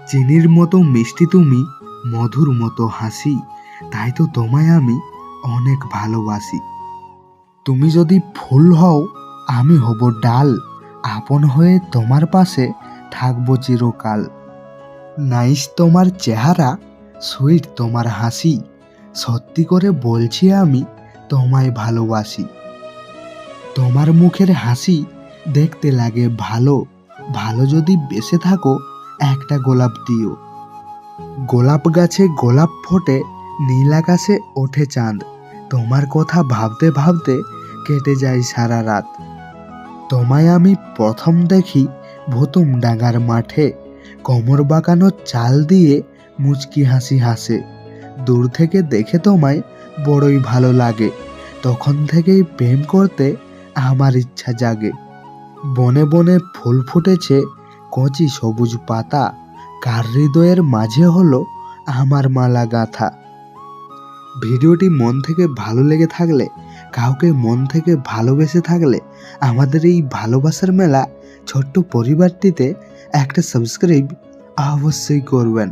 চিনির মতো মিষ্টি তুমি, মধুর মতো হাসি, তাই তো তোমায় আমি অনেক ভালোবাসি। তুমি যদি ফুল হও, আমি হব ডাল, আপন হয়ে তোমার পাশে থাকবো চিরকাল। নাইস তোমার চেহারা, সুইট তোমার হাসি, সত্যি করে বলছি আমি তোমায় ভালোবাসি। তোমার মুখের হাসি দেখতে লাগে ভালো, ভালো যদি বেঁচে থাকো একটা গোলাপ দিও। গোলাপ গাছে গোলাপ ফোটে, নীল আকাশে ওঠে চাঁদ, তোমার কথা ভাবতে ভাবতে কেটে যায় সারা রাত। তোমায় আমি প্রথম দেখি ভুতুম ডাঙার মাঠে, কোমর বাঁকানো চাল দিয়ে মুচকি হাসি হাসে। দূর থেকে দেখে তোমায় বড়ই ভালো লাগে, তখন থেকেই প্রেম করতে আমার ইচ্ছা জাগে। বনে বনে ফুল ফুটেছে, কচি সবুজ পাতা, কার হৃদয়ের মাঝে হলো আমার মালা গাঁথা। ভিডিওটি মন থেকে ভালো লেগে থাকলে, কাউকে মন থেকে ভালোবেসে থাকলে আমাদের এই ভালোবাসার মেলা ছোট্ট পরিবারটিতে একটা সাবস্ক্রাইব অবশ্যই করবেন।